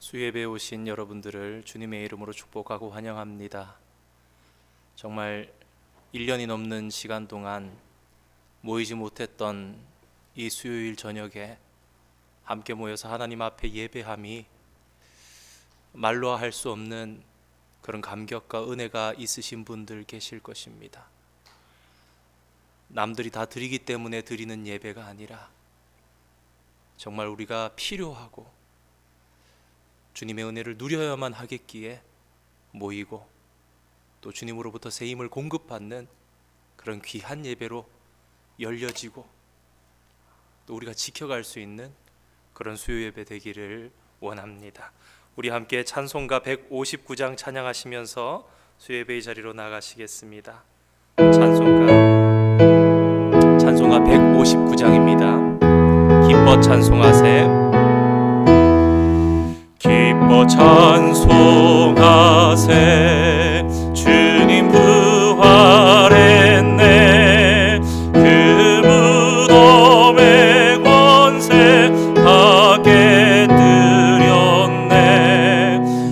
수예배에 오신 여러분들을 주님의 이름으로 축복하고 환영합니다. 정말 1년이 넘는 시간 동안 모이지 못했던 이 수요일 저녁에 함께 모여서 하나님 앞에 예배함이 말로 할 수 없는 그런 감격과 은혜가 있으신 분들 계실 것입니다. 남들이 다 드리기 때문에 드리는 예배가 아니라 정말 우리가 필요하고 주님의 은혜를 누려야만 하겠기에 모이고 또 주님으로부터 새 힘을 공급받는 그런 귀한 예배로 열려지고 또 우리가 지켜갈 수 있는 그런 수요 예배 되기를 원합니다. 우리 함께 찬송가 159장 찬양하시면서 수요 예배의 자리로 나가시겠습니다. 찬송가 159장입니다. 기뻐 찬송하세. 기뻐 찬송하세. 주님 부활했네. 그 무덤의 권세 다 깨뜨렸네.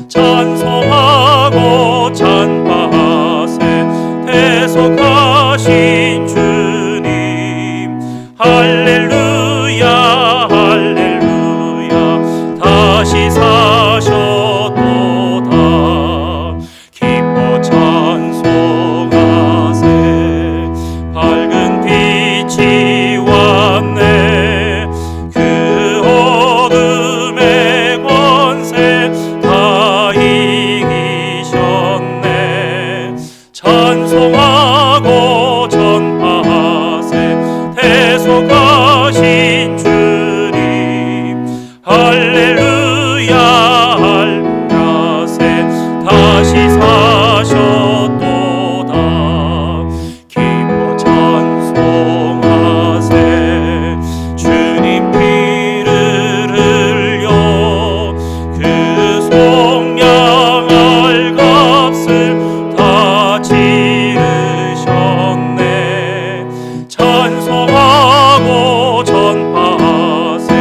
찬송하고 찬바하세. 대속하신 주님 할렐루야 할렐루야. 다시 사셨도다. 기뻐 찬송하세. 밝은 빛이 왔네. 그 어둠의 권세 다 이기셨네. 찬송하고 전파하세. 대속하신 주님 할렐루야 할렐루야세. 다시 사셨도다. 기뻐 찬송하세. 주님 피를 흘려 그 속량할 값을 다 치르셨네. 찬송하고 전파하세.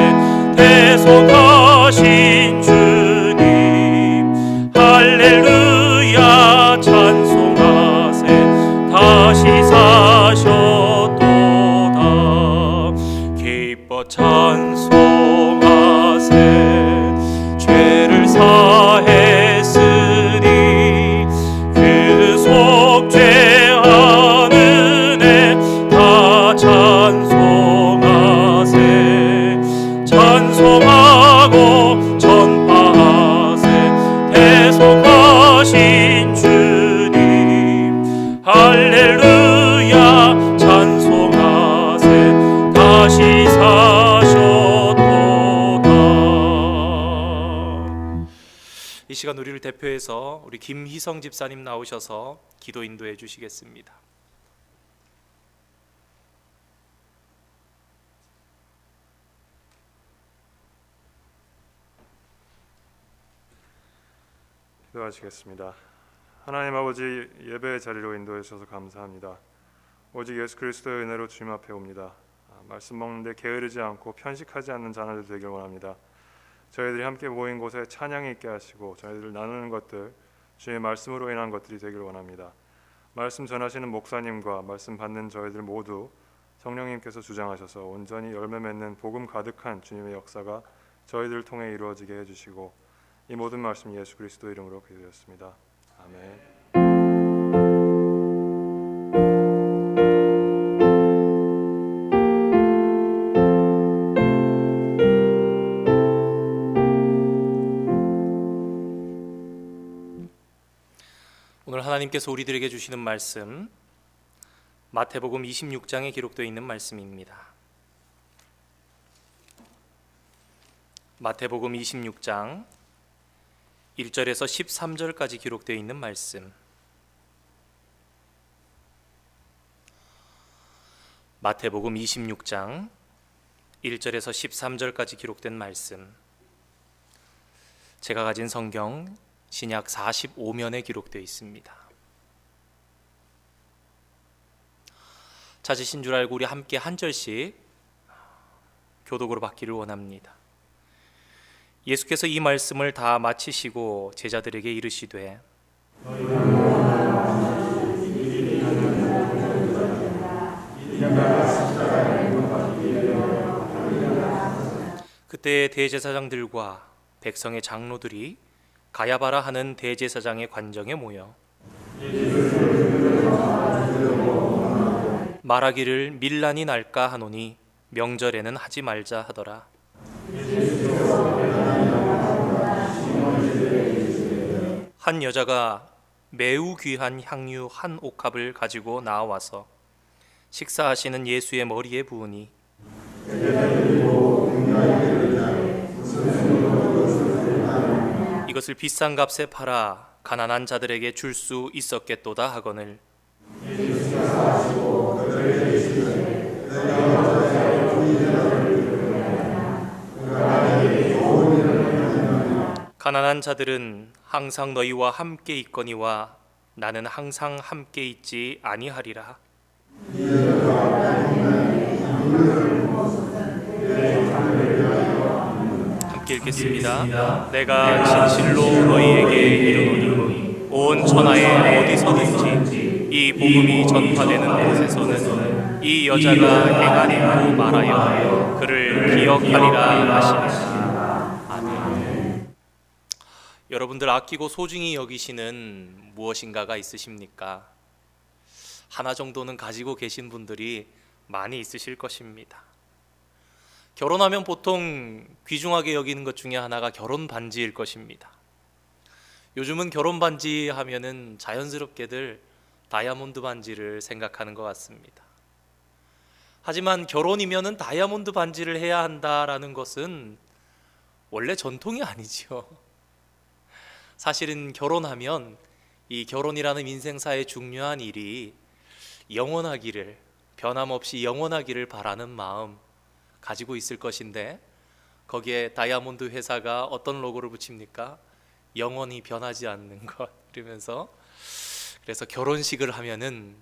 대속하신 주님 할렐루야 찬송하세. 다시 사셨도다. 기뻐 찬송하세. 죄를 사했으니 그 속죄한 은혜 다 찬송하세. 찬송하고 전파하세. 대속하신 주님 할렐루야 찬송하세. 다시 사셨도다. 이 시간 우리를 대표해서 우리 김희성 집사님 나오셔서 기도 인도해 주시겠습니다. 기도하시겠습니다. 하나님 아버지, 예배의 자리로 인도해 주셔서 감사합니다. 오직 예수 그리스도의 은혜로 주님 앞에 옵니다. 말씀 먹는데 게으르지 않고 편식하지 않는 자녀들 되길 원합니다. 저희들이 함께 모인 곳에 찬양이 있게 하시고 저희들 나누는 것들 주의 말씀으로 인한 것들이 되길 원합니다. 말씀 전하시는 목사님과 말씀 받는 저희들 모두 성령님께서 주장하셔서 온전히 열매 맺는 복음 가득한 주님의 역사가 저희들을 통해 이루어지게 해주시고 이 모든 말씀 예수 그리스도 이름으로 기도했습니다. 아멘. 오늘 하나님께서 우리들에게 주시는 말씀 마태복음 26장에 기록되어 있는 말씀입니다. 마태복음 26장 1절에서 13절까지 기록되어 있는 말씀. 마태복음 26장 1절에서 13절까지 기록된 말씀. 제가 가진 성경 신약 45면에 기록되어 있습니다. 찾으신 줄 알고 우리 함께 한 절씩 교독으로 받기를 원합니다. 예수께서 이 말씀을 다 마치시고 제자들에게 이르시되 그때 대제사장들과 백성의 장로들이 가야바라 하는 대제사장의 관정에 모여 말하기를 밀란이 날까 하노니 명절에는 하지 말자 하더라. 한 여자가 매우 귀한 향유 한 옥합을 가지고 나와서 식사하시는 예수의 머리에 부으니 이것을 비싼 값에 팔아 가난한 자들에게 줄 수 있었겠도다 하거늘 가난한 자들은 항상 너희와 함께 있거니와 나는 항상 함께 있지 아니하리라. 함께 읽겠습니다. 내가 진실로 너희에게 이르노니 온 천하에 어디서든지 이 복음이 전파되는 곳에서는 이 여자가 행하리라고 말하여 그를 기억하리라 하시니라. 여러분들 아끼고 소중히 여기시는 무엇인가가 있으십니까? 하나 정도는 가지고 계신 분들이 많이 있으실 것입니다. 결혼하면 보통 귀중하게 여기는 것 중에 하나가 결혼 반지일 것입니다. 요즘은 결혼 반지 하면은 자연스럽게들 다이아몬드 반지를 생각하는 것 같습니다. 하지만 결혼이면은 다이아몬드 반지를 해야 한다라는 것은 원래 전통이 아니죠. 사실은 결혼하면 이 결혼이라는 인생사의 중요한 일이 영원하기를, 변함없이 영원하기를 바라는 마음 가지고 있을 것인데 거기에 다이아몬드 회사가 어떤 로고를 붙입니까? 영원히 변하지 않는 것 이러면서, 그래서 결혼식을 하면은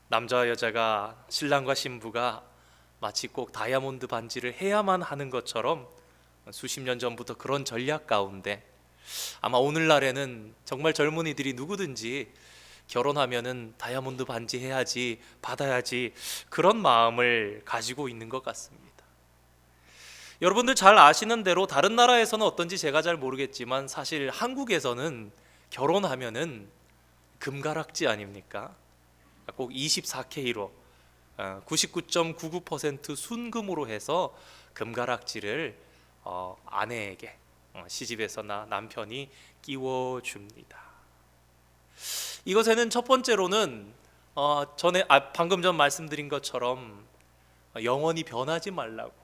남자와 여자가, 신랑과 신부가 마치 꼭 다이아몬드 반지를 해야만 하는 것처럼 수십 년 전부터 그런 전략 가운데 아마 오늘날에는 정말 젊은이들이 누구든지 결혼하면은 다이아몬드 반지 해야지, 받아야지, 그런 마음을 가지고 있는 것 같습니다. 여러분들 잘 아시는 대로 다른 나라에서는 어떤지 제가 잘 모르겠지만 사실 한국에서는 결혼하면은 금가락지 아닙니까? 꼭 24K로 99.99% 순금으로 해서 금가락지를 아내에게 시집에서나 남편이 끼워줍니다. 이것에는 첫 번째로는 방금 전 말씀드린 것처럼 영원히 변하지 말라고,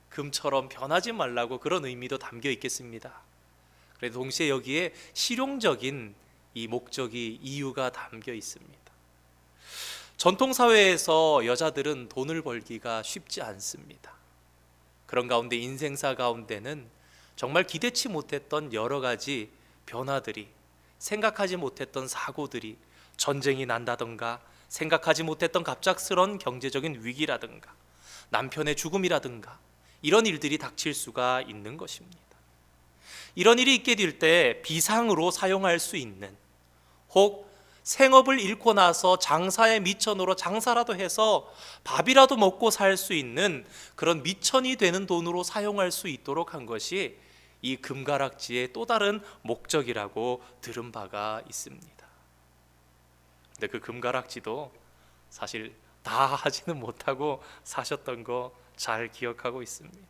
금처럼 변하지 말라고 그런 의미도 담겨 있겠습니다. 그래도 동시에 여기에 실용적인 이 목적이, 이유가 담겨 있습니다. 전통사회에서 여자들은 돈을 벌기가 쉽지 않습니다. 그런 가운데 인생사 가운데는 정말 기대치 못했던 여러 가지 변화들이, 생각하지 못했던 사고들이, 전쟁이 난다든가, 생각하지 못했던 갑작스런 경제적인 위기라든가, 남편의 죽음이라든가, 이런 일들이 닥칠 수가 있는 것입니다. 이런 일이 있게 될 때 비상으로 사용할 수 있는, 혹 생업을 잃고 나서 장사에 미천으로 장사라도 해서 밥이라도 먹고 살 수 있는 그런 미천이 되는 돈으로 사용할 수 있도록 한 것이 이 금가락지의 또 다른 목적이라고 들은 바가 있습니다. 근데 그 금가락지도 사실 다 하지는 못하고 사셨던 거 잘 기억하고 있습니다.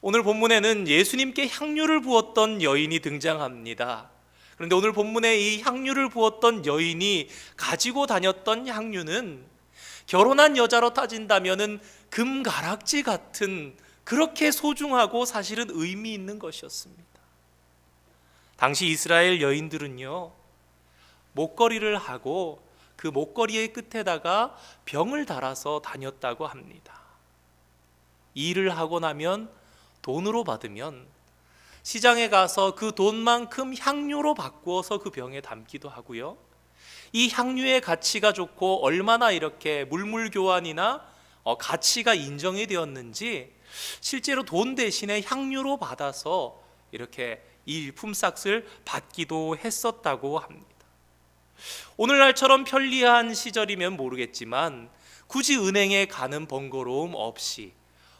오늘 본문에는 예수님께 향유를 부었던 여인이 등장합니다. 그런데 오늘 본문에 이 향유를 부었던 여인이 가지고 다녔던 향유는 결혼한 여자로 따진다면은 금가락지 같은, 그렇게 소중하고 사실은 의미 있는 것이었습니다. 당시 이스라엘 여인들은요, 목걸이를 하고 그 목걸이의 끝에다가 병을 달아서 다녔다고 합니다. 일을 하고 나면 돈으로 받으면 시장에 가서 그 돈만큼 향유로 바꾸어서 그 병에 담기도 하고요, 이 향유의 가치가 좋고 얼마나 이렇게 물물교환이나 가치가 인정이 되었는지 실제로 돈 대신에 향유로 받아서 이렇게 이 일품삯을 받기도 했었다고 합니다. 오늘날처럼 편리한 시절이면 모르겠지만 굳이 은행에 가는 번거로움 없이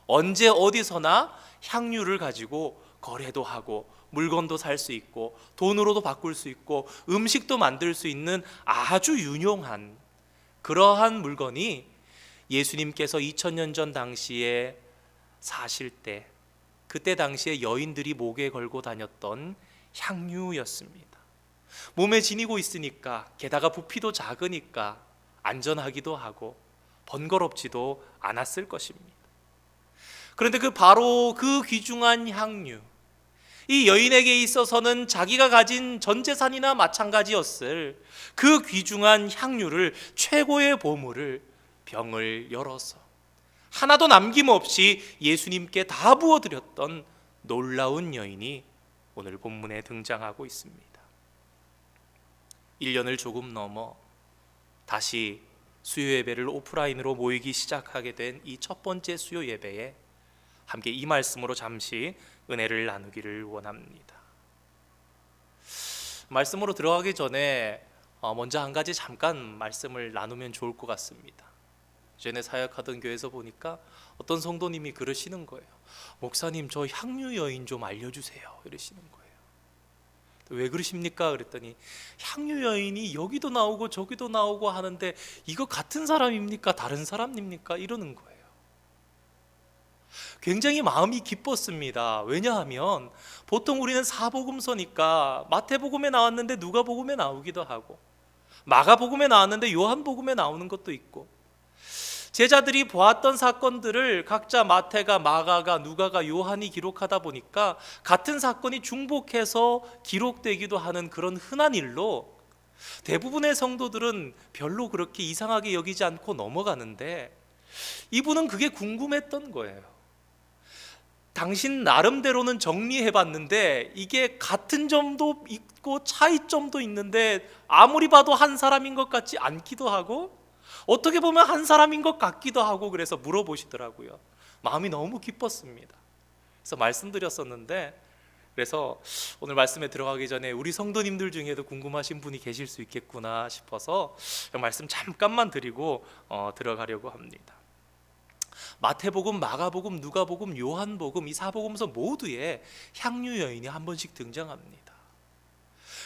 언제 어디서나 향유를 가지고 거래도 하고 물건도 살 수 있고 돈으로도 바꿀 수 있고 음식도 만들 수 있는 아주 유용한 그러한 물건이 예수님께서 2000년 전 당시에 사실 때 그때 당시에 여인들이 목에 걸고 다녔던 향유였습니다. 몸에 지니고 있으니까, 게다가 부피도 작으니까 안전하기도 하고 번거롭지도 않았을 것입니다. 그런데 바로 그 귀중한 향유, 이 여인에게 있어서는 자기가 가진 전 재산이나 마찬가지였을 그 귀중한 향유를, 최고의 보물을, 병을 열어서 하나도 남김없이 예수님께 다 부어드렸던 놀라운 여인이 오늘 본문에 등장하고 있습니다. 1년을 조금 넘어 다시 수요 예배를 오프라인으로 모이기 시작하게 된 이 첫 번째 수요 예배에 함께 이 말씀으로 잠시 은혜를 나누기를 원합니다. 말씀으로 들어가기 전에 먼저 한 가지 잠깐 말씀을 나누면 좋을 것 같습니다. 전에 사역하던 교회에서 보니까 어떤 성도님이 그러시는 거예요. 목사님, 저 향유 여인 좀 알려주세요, 이러시는 거예요. 왜 그러십니까? 그랬더니 향유 여인이 여기도 나오고 저기도 나오고 하는데 이거 같은 사람입니까? 다른 사람입니까? 이러는 거예요. 굉장히 마음이 기뻤습니다. 왜냐하면 보통 우리는 사복음서니까 마태복음에 나왔는데 누가복음에 나오기도 하고, 마가복음에 나왔는데 요한복음에 나오는 것도 있고, 제자들이 보았던 사건들을 각자 마태가, 마가가, 누가가, 요한이 기록하다 보니까 같은 사건이 중복해서 기록되기도 하는 그런 흔한 일로 대부분의 성도들은 별로 그렇게 이상하게 여기지 않고 넘어가는데, 이분은 그게 궁금했던 거예요. 당신 나름대로는 정리해봤는데 이게 같은 점도 있고 차이점도 있는데 아무리 봐도 한 사람인 것 같지 않기도 하고 어떻게 보면 한 사람인 것 같기도 하고, 그래서 물어보시더라고요. 마음이 너무 기뻤습니다. 그래서 말씀드렸었는데, 그래서 오늘 말씀에 들어가기 전에 우리 성도님들 중에도 궁금하신 분이 계실 수 있겠구나 싶어서 말씀 잠깐만 드리고 들어가려고 합니다. 마태복음, 마가복음, 누가복음, 요한복음, 이 사복음서 모두에 향유 여인이 한 번씩 등장합니다.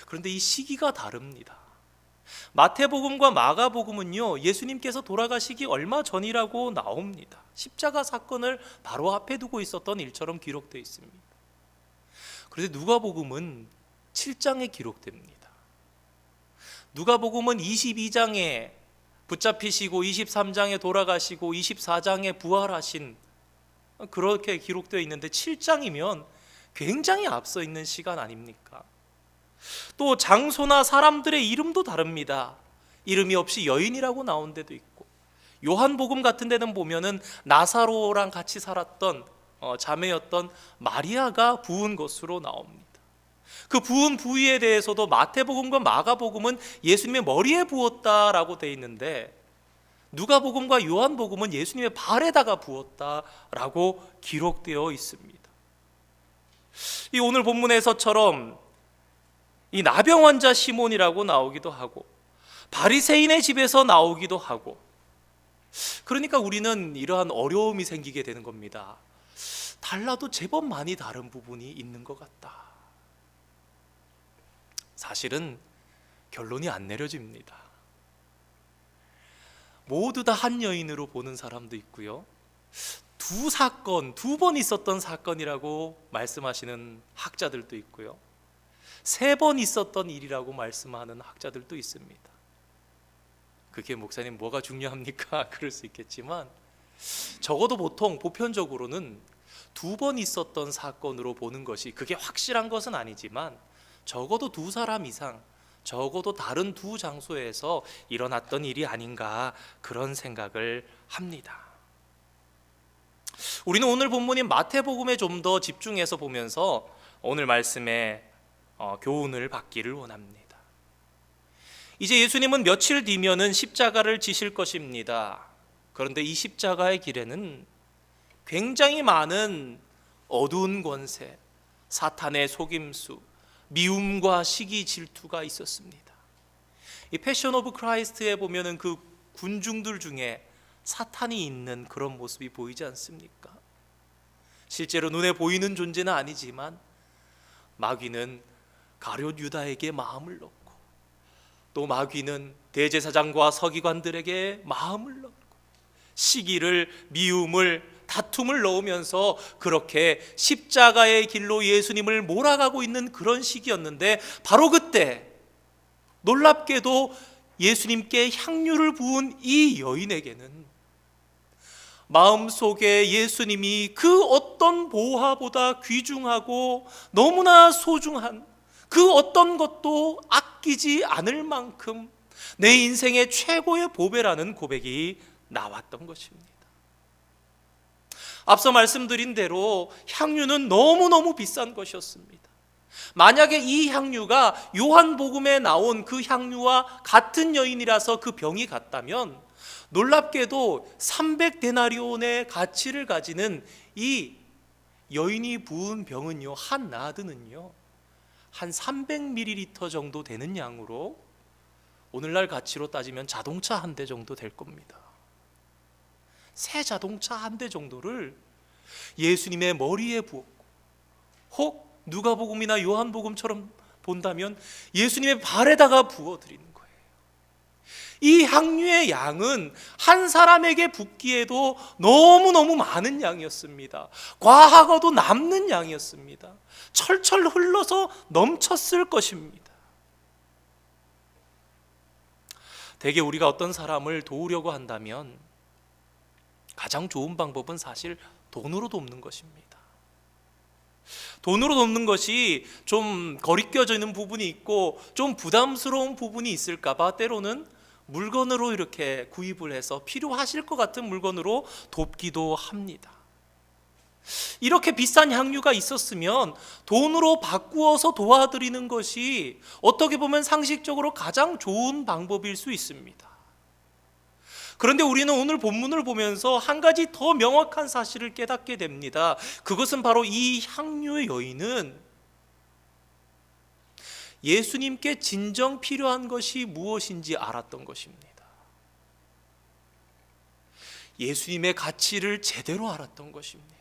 그런데 이 시기가 다릅니다. 마태복음과 마가복음은요, 예수님께서 돌아가시기 얼마 전이라고 나옵니다. 십자가 사건을 바로 앞에 두고 있었던 일처럼 기록되어 있습니다. 그런데 누가복음은 7장에 기록됩니다. 누가복음은 22장에 붙잡히시고 23장에 돌아가시고 24장에 부활하신, 그렇게 기록되어 있는데 7장이면 굉장히 앞서 있는 시간 아닙니까? 또 장소나 사람들의 이름도 다릅니다. 이름이 없이 여인이라고 나온 데도 있고, 요한복음 같은 데는 보면은 나사로랑 같이 살았던 자매였던 마리아가 부은 것으로 나옵니다. 그 부은 부위에 대해서도 마태복음과 마가복음은 예수님의 머리에 부었다라고 되어 있는데, 누가복음과 요한복음은 예수님의 발에다가 부었다라고 기록되어 있습니다. 이 오늘 본문에서처럼 이 나병 환자 시몬이라고 나오기도 하고 바리새인의 집에서 나오기도 하고, 그러니까 우리는 이러한 어려움이 생기게 되는 겁니다. 달라도 제법 많이 다른 부분이 있는 것 같다. 사실은 결론이 안 내려집니다. 모두 다 한 여인으로 보는 사람도 있고요, 두 사건, 2번 있었던 사건이라고 말씀하시는 학자들도 있고요, 3번 있었던 일이라고 말씀하는 학자들도 있습니다. 그게 목사님 뭐가 중요합니까? 그럴 수 있겠지만 적어도 보편적으로는 2번 있었던 사건으로 보는 것이, 그게 확실한 것은 아니지만 적어도 2사람 이상, 적어도 다른 2 장소에서 일어났던 일이 아닌가, 그런 생각을 합니다. 우리는 오늘 본문인 마태복음에 좀 더 집중해서 보면서 오늘 말씀에 교훈을 받기를 원합니다. 이제 예수님은 며칠 뒤면은 십자가를 지실 것입니다. 그런데 이 십자가의 길에는 굉장히 많은 어두운 권세, 사탄의 속임수, 미움과 시기 질투가 있었습니다. 이 패션 오브 크라이스트에 보면은 그 군중들 중에 사탄이 있는 그런 모습이 보이지 않습니까? 실제로 눈에 보이는 존재는 아니지만 마귀는 가룟 유다에게 마음을 넣고, 또 마귀는 대제사장과 서기관들에게 마음을 넣고 시기를, 미움을, 다툼을 넣으면서 그렇게 십자가의 길로 예수님을 몰아가고 있는 그런 시기였는데, 바로 그때 놀랍게도 예수님께 향유를 부은 이 여인에게는 마음속에 예수님이 그 어떤 보화보다 귀중하고 너무나 소중한 그 어떤 것도 아끼지 않을 만큼 내 인생의 최고의 보배라는 고백이 나왔던 것입니다. 앞서 말씀드린 대로 향유는 너무너무 비싼 것이었습니다. 만약에 이 향유가 요한복음에 나온 그 향유와 같은 여인이라서 그 병이 같다면, 놀랍게도 300데나리온의 가치를 가지는 이 여인이 부은 병은요, 한 나드는요 한 300ml 정도 되는 양으로 오늘날 가치로 따지면 자동차 한 대 정도 될 겁니다. 새 자동차 한 대 정도를 예수님의 머리에 부었고, 혹 누가복음이나 요한복음처럼 본다면 예수님의 발에다가 부어드리는 거예요. 이 향유의 양은 한 사람에게 붓기에도 너무너무 많은 양이었습니다. 과하고도 남는 양이었습니다. 철철 흘러서 넘쳤을 것입니다. 대개 우리가 어떤 사람을 도우려고 한다면 가장 좋은 방법은 사실 돈으로 돕는 것입니다. 돈으로 돕는 것이 좀 거리껴지는 부분이 있고 좀 부담스러운 부분이 있을까 봐 때로는 물건으로 이렇게 구입을 해서 필요하실 것 같은 물건으로 돕기도 합니다. 이렇게 비싼 향유가 있었으면 돈으로 바꾸어서 도와드리는 것이 어떻게 보면 상식적으로 가장 좋은 방법일 수 있습니다. 그런데 우리는 오늘 본문을 보면서 한 가지 더 명확한 사실을 깨닫게 됩니다. 그것은 바로 이 향유의 여인은 예수님께 진정 필요한 것이 무엇인지 알았던 것입니다. 예수님의 가치를 제대로 알았던 것입니다.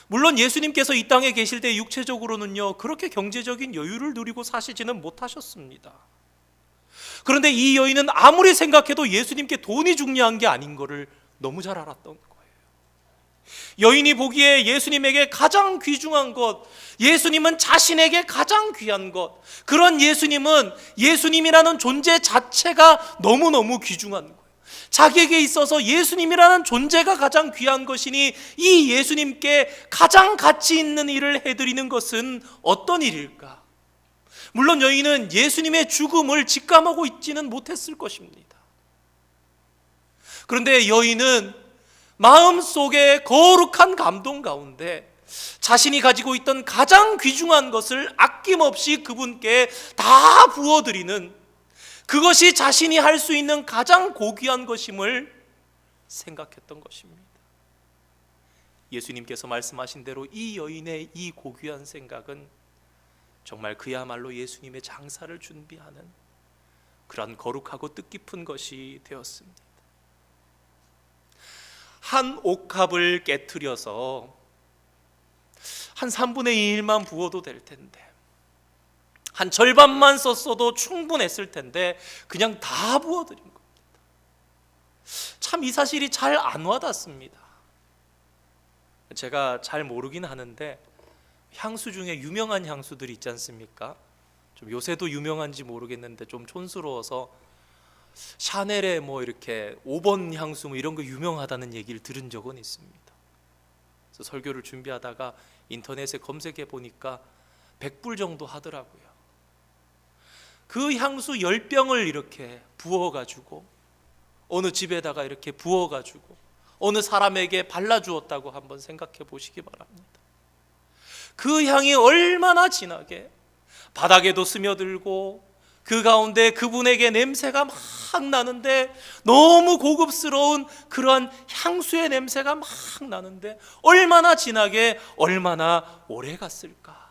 물론 예수님께서 이 땅에 계실 때 육체적으로는요 그렇게 경제적인 여유를 누리고 사시지는 못하셨습니다. 그런데 이 여인은 아무리 생각해도 예수님께 돈이 중요한 게 아닌 것을 너무 잘 알았던 거예요. 여인이 보기에 예수님에게 가장 귀중한 것, 예수님은 자신에게 가장 귀한 것, 그런 예수님은 예수님이라는 존재 자체가 너무너무 귀중한 거예요. 자기에게 있어서 예수님이라는 존재가 가장 귀한 것이니 이 예수님께 가장 가치 있는 일을 해드리는 것은 어떤 일일까? 물론 여인은 예수님의 죽음을 직감하고 있지는 못했을 것입니다. 그런데 여인은 마음속에 거룩한 감동 가운데 자신이 가지고 있던 가장 귀중한 것을 아낌없이 그분께 다 부어드리는, 그것이 자신이 할 수 있는 가장 고귀한 것임을 생각했던 것입니다. 예수님께서 말씀하신 대로 이 여인의 이 고귀한 생각은 정말 그야말로 예수님의 장사를 준비하는 그런 거룩하고 뜻깊은 것이 되었습니다. 한 옥합을 깨트려서 한 3분의 2일만 부어도 될 텐데, 한 절반만 썼어도 충분했을 텐데 그냥 다 부어드린 겁니다. 참 이 사실이 잘 안 와닿습니다. 제가 잘 모르긴 하는데 향수 중에 유명한 향수들이 있지 않습니까? 좀 요새도 유명한지 모르겠는데 좀 촌스러워서 샤넬의 뭐 이렇게 5번 향수 뭐 이런 거 유명하다는 얘기를 들은 적은 있습니다. 그래서 설교를 준비하다가 인터넷에 검색해 보니까 100불 정도 하더라고요. 그 향수 10병을 이렇게 부어가지고 어느 집에다가 이렇게 부어가지고 어느 사람에게 발라주었다고 한번 생각해 보시기 바랍니다. 그 향이 얼마나 진하게 바닥에도 스며들고 그 가운데 그분에게 냄새가 막 나는데, 너무 고급스러운 그러한 향수의 냄새가 막 나는데 얼마나 진하게, 얼마나 오래 갔을까.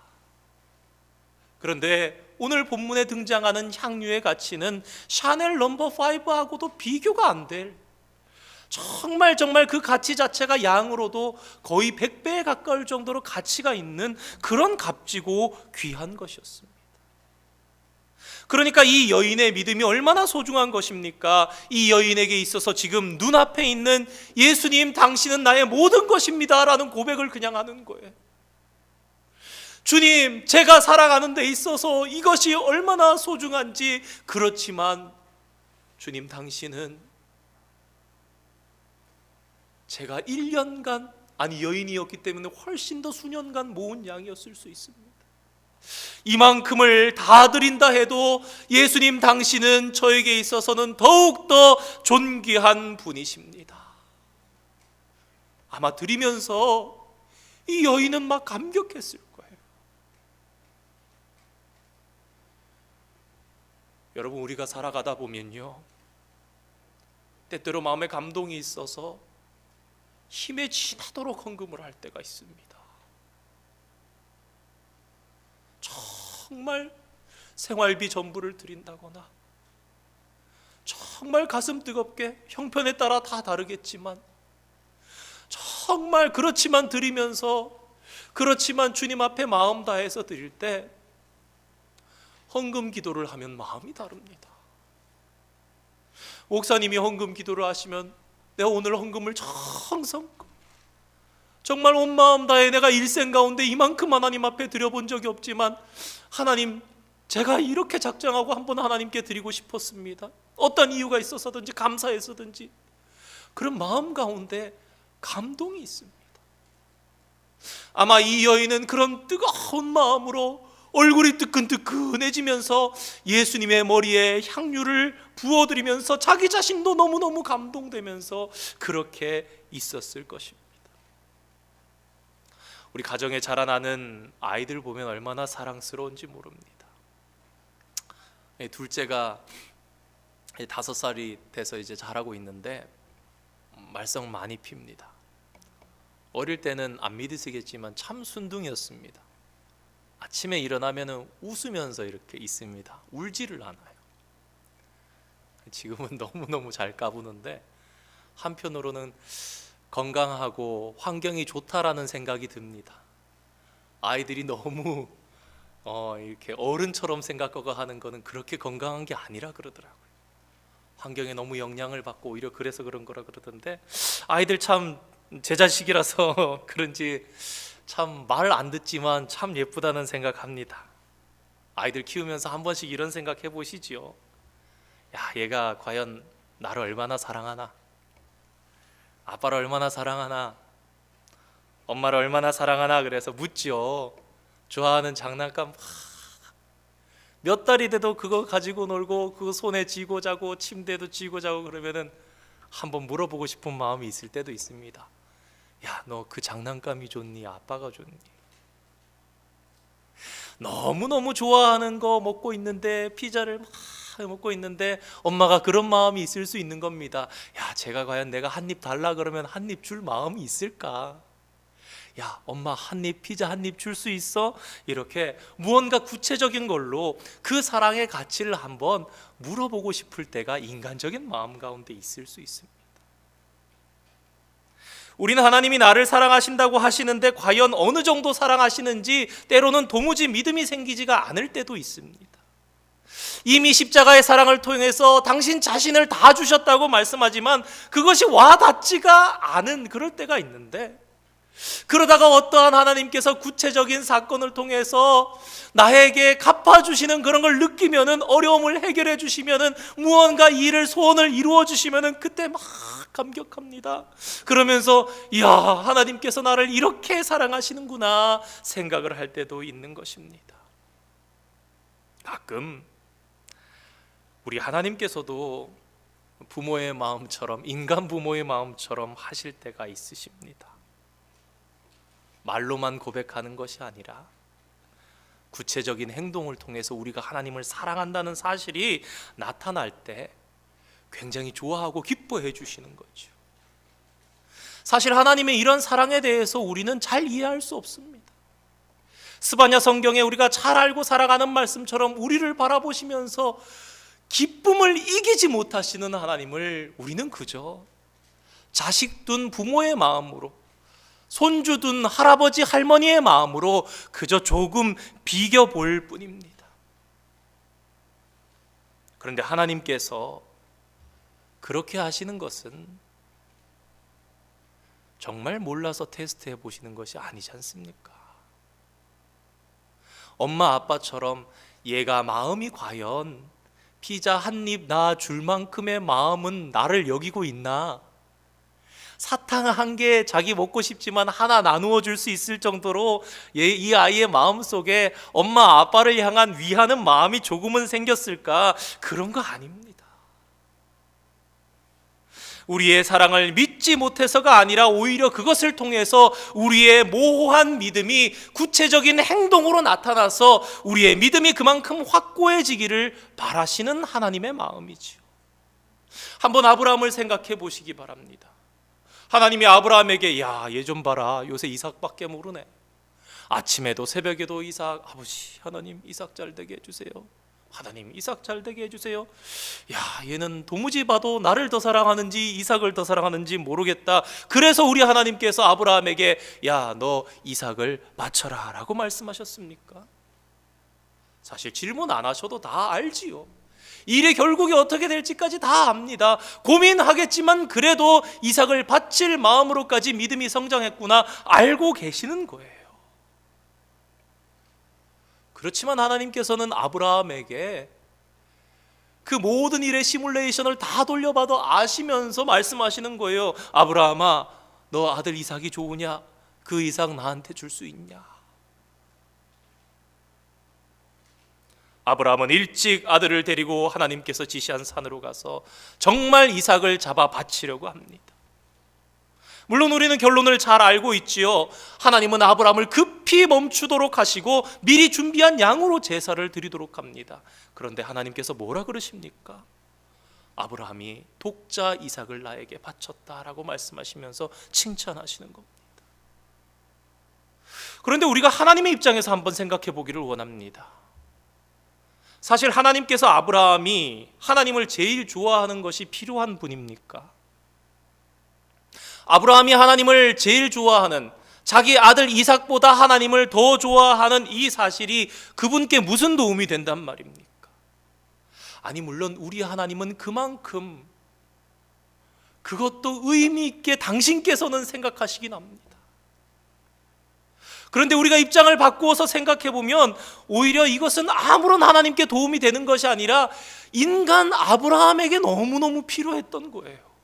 그런데 오늘 본문에 등장하는 향유의 가치는 샤넬 넘버 5하고도 비교가 안 될, 정말 그 가치 자체가 양으로도 거의 100배에 가까울 정도로 가치가 있는 그런 값지고 귀한 것이었습니다. 그러니까 이 여인의 믿음이 얼마나 소중한 것입니까? 이 여인에게 있어서 지금 눈앞에 있는 예수님, 당신은 나의 모든 것입니다 라는 고백을 그냥 하는 거예요. 주님, 제가 살아가는 데 있어서 이것이 얼마나 소중한지, 그렇지만 주님, 당신은 제가 1년간, 아니 여인이었기 때문에 훨씬 더 수년간 모은 양이었을 수 있습니다. 이만큼을 다 드린다 해도 예수님, 당신은 저에게 있어서는 더욱더 존귀한 분이십니다. 아마 드리면서 이 여인은 막 감격했을 거예요. 여러분, 우리가 살아가다 보면요, 때때로 마음에 감동이 있어서 힘에 지나도록 헌금을 할 때가 있습니다. 정말 생활비 전부를 드린다거나, 정말 가슴 뜨겁게, 형편에 따라 다 다르겠지만 정말 그렇지만 드리면서, 그렇지만 주님 앞에 마음 다해서 드릴 때 헌금 기도를 하면 마음이 다릅니다. 목사님이 헌금 기도를 하시면 내가 오늘 헌금을 정성껏, 정말 온 마음 다해 내가 일생 가운데 이만큼 하나님 앞에 드려본 적이 없지만, 하나님, 제가 이렇게 작정하고 한번 하나님께 드리고 싶었습니다. 어떤 이유가 있어서든지, 감사해서든지, 그런 마음 가운데 감동이 있습니다. 아마 이 여인은 그런 뜨거운 마음으로 얼굴이 뜨끈뜨끈해지면서 예수님의 머리에 향유를 부어드리면서 자기 자신도 너무너무 감동되면서 그렇게 있었을 것입니다. 우리 가정에 자라나는 아이들 보면 얼마나 사랑스러운지 모릅니다. 둘째가 5살이 돼서 이제 자라고 있는데 말썽 많이 핍니다. 어릴 때는 안 믿으시겠지만 참 순둥이였습니다. 아침에 일어나면 웃으면서 이렇게 있습니다. 울지를 않아요. 지금은 너무너무 잘 까부는데, 한편으로는 건강하고 환경이 좋다라는 생각이 듭니다. 아이들이 너무 이렇게 어른처럼 생각하고 하는 거는 그렇게 건강한 게 아니라 그러더라고요. 환경에 너무 영향을 받고 오히려 그래서 그런 거라 그러던데, 아이들 참 제 자식이라서 그런지 참 말 안 듣지만 참 예쁘다는 생각합니다. 아이들 키우면서 한 번씩 이런 생각 해보시지요. 야, 얘가 과연 나를 얼마나 사랑하나, 아빠를 얼마나 사랑하나, 엄마를 얼마나 사랑하나. 그래서 묻지요. 좋아하는 장난감 몇 달이 돼도 그거 가지고 놀고, 그거 손에 쥐고 자고, 침대도 쥐고 자고, 그러면은 한번 물어보고 싶은 마음이 있을 때도 있습니다. 야, 너 그 장난감이 좋니? 아빠가 좋니? 너무너무 좋아하는 거 먹고 있는데, 피자를 막 먹고 있는데 엄마가 그런 마음이 있을 수 있는 겁니다. 야, 제가 과연 내가 한 입 달라 그러면 한 입 줄 마음이 있을까? 야, 엄마 한 입, 피자 한 입 줄 수 있어? 이렇게 무언가 구체적인 걸로 그 사랑의 가치를 한번 물어보고 싶을 때가 인간적인 마음 가운데 있을 수 있습니다. 우리는 하나님이 나를 사랑하신다고 하시는데 과연 어느 정도 사랑하시는지 때로는 도무지 믿음이 생기지가 않을 때도 있습니다. 이미 십자가의 사랑을 통해서 당신 자신을 다 주셨다고 말씀하지만 그것이 와닿지가 않은 그럴 때가 있는데, 그러다가 어떠한 하나님께서 구체적인 사건을 통해서 나에게 갚아주시는 그런 걸 느끼면은, 어려움을 해결해 주시면은, 무언가 일을, 소원을 이루어 주시면은 그때 막 감격합니다. 그러면서 이야, 하나님께서 나를 이렇게 사랑하시는구나 생각을 할 때도 있는 것입니다. 가끔 우리 하나님께서도 부모의 마음처럼, 인간 부모의 마음처럼 하실 때가 있으십니다. 말로만 고백하는 것이 아니라 구체적인 행동을 통해서 우리가 하나님을 사랑한다는 사실이 나타날 때 굉장히 좋아하고 기뻐해 주시는 거죠. 사실 하나님의 이런 사랑에 대해서 우리는 잘 이해할 수 없습니다. 스바냐 성경에 우리가 잘 알고 살아가는 말씀처럼 우리를 바라보시면서 기쁨을 이기지 못하시는 하나님을 우리는 그저 자식 둔 부모의 마음으로, 손주 둔 할아버지 할머니의 마음으로 그저 조금 비겨볼 뿐입니다. 그런데 하나님께서 그렇게 하시는 것은 정말 몰라서 테스트해 보시는 것이 아니지 않습니까? 엄마 아빠처럼 얘가 마음이 과연 피자 한 입 나 줄 만큼의 마음은 나를 여기고 있나? 사탕 한 개 자기 먹고 싶지만 하나 나누어 줄 수 있을 정도로 이 아이의 마음속에 엄마 아빠를 향한 위하는 마음이 조금은 생겼을까? 그런 거 아닙니다. 우리의 사랑을 믿지 못해서가 아니라 오히려 그것을 통해서 우리의 모호한 믿음이 구체적인 행동으로 나타나서 우리의 믿음이 그만큼 확고해지기를 바라시는 하나님의 마음이지요. 한번 아브라함을 생각해 보시기 바랍니다. 하나님이 아브라함에게 얘 좀 봐라, 요새 이삭밖에 모르네. 아침에도 새벽에도 이삭, 아버지 하나님 이삭 잘 되게 해주세요. 하나님 이삭 잘 되게 해주세요. 얘는 도무지 봐도 나를 더 사랑하는지 이삭을 더 사랑하는지 모르겠다. 그래서 우리 하나님께서 아브라함에게 너 이삭을 바쳐라 라고 말씀하셨습니까? 사실 질문 안 하셔도 다 알지요. 일의 결국이 어떻게 될지까지 다 압니다. 고민하겠지만 그래도 이삭을 바칠 마음으로까지 믿음이 성장했구나 알고 계시는 거예요. 그렇지만 하나님께서는 아브라함에게 그 모든 일의 시뮬레이션을 다 돌려봐도 아시면서 말씀하시는 거예요. 아브라함아, 너 아들 이삭이 좋으냐? 그 이삭 나한테 줄 수 있냐? 아브라함은 일찍 아들을 데리고 하나님께서 지시한 산으로 가서 정말 이삭을 잡아 바치려고 합니다. 물론 우리는 결론을 잘 알고 있지요. 하나님은 아브라함을 급히 멈추도록 하시고 미리 준비한 양으로 제사를 드리도록 합니다. 그런데 하나님께서 뭐라 그러십니까? 아브라함이 독자 이삭을 나에게 바쳤다라고 말씀하시면서 칭찬하시는 겁니다. 그런데 우리가 하나님의 입장에서 한번 생각해 보기를 원합니다. 사실 하나님께서 아브라함이 하나님을 제일 좋아하는 것이 필요한 분입니까? 아브라함이 하나님을 제일 좋아하는, 자기 아들 이삭보다 하나님을 더 좋아하는 이 사실이 그분께 무슨 도움이 된단 말입니까? 아니, 물론 우리 하나님은 그만큼 그것도 의미 있게 당신께서는 생각하시긴 합니다. 그런데 우리가 입장을 바꾸어서 생각해 보면 오히려 이것은 아무런 하나님께 도움이 되는 것이 아니라 인간 아브라함에게 너무너무 필요했던 거예요.